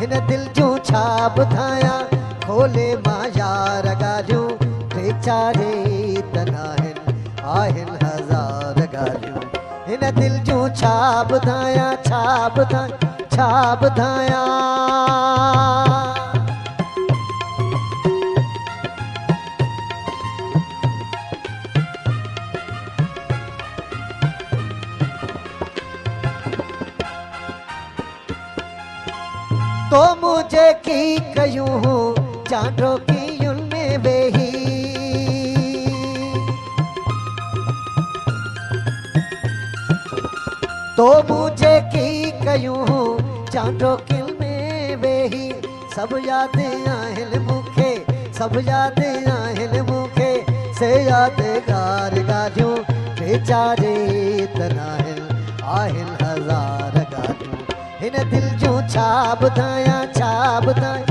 हिन दिल जूं छा ॿुधायां खोले मां यार ॻाल्हियूं टे चारि त नाहिनि आहिनि हज़ार ॻाल्हियूं हिन दिल जूं छा ॿुधायां छा ॿुधायां तो मुझे की कयूं चांडो की उनमें वेही तो मुझे की कयूं चांडो की में वेही सब याद आहिनि मूंखे सब याद आहिनि मूंखे से यादगार ॻाल्हियूं टे चारि त नाहिनि आहिनि हज़ार ॻाल्हियूं हिन दिल जूं छा ॿुधायां छा ॿुधायां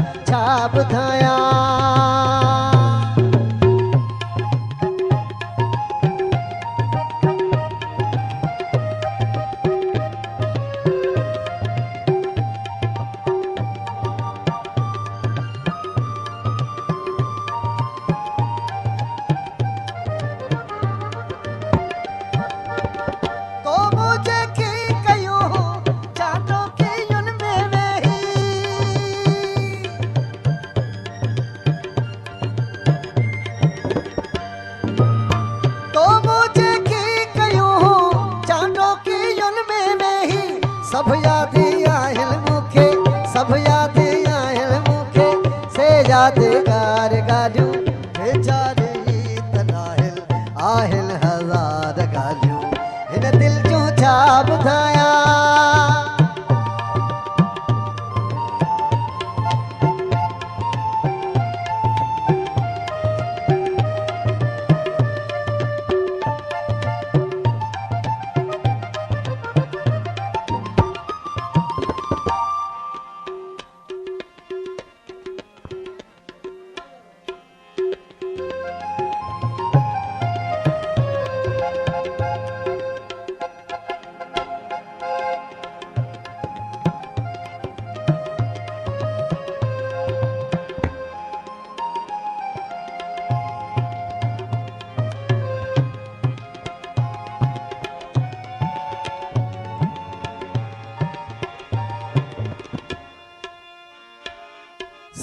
सब याद आहिनि मूंखे सब याद आहिनि मूंखे से यादगार ॻाल्हियूं बेचारी त नाहिनि आहिनि हज़ार ॻाल्हियूं हिन दिल जूं छा ॿुधायां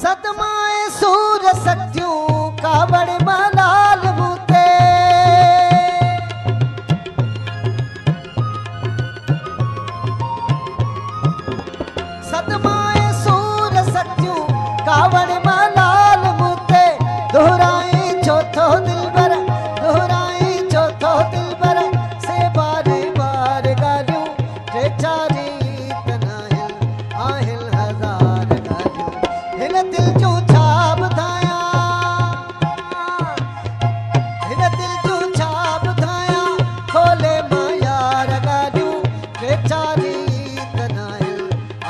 सदमाए सूर सटियूं कावड़ मलाल बूते सदमाए सूर सटियूं कावड़ मलाल बूते दोहराई चौथो दिलबर दोहराई चौथो दिलबर से बार बार ॻाल्हियूं टे चारि त नाहिनि आहिनि हज़ार ॻाल्हियूं हिन दिल जूं छा ॿुधायां हिन दिल जूं छा ॿुधायां खोले मां यार ॻाल्हियूं टे चारि त नाहिनि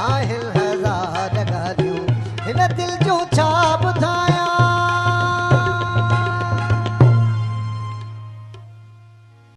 आहिनि हज़ार ॻाल्हियूं हिन दिल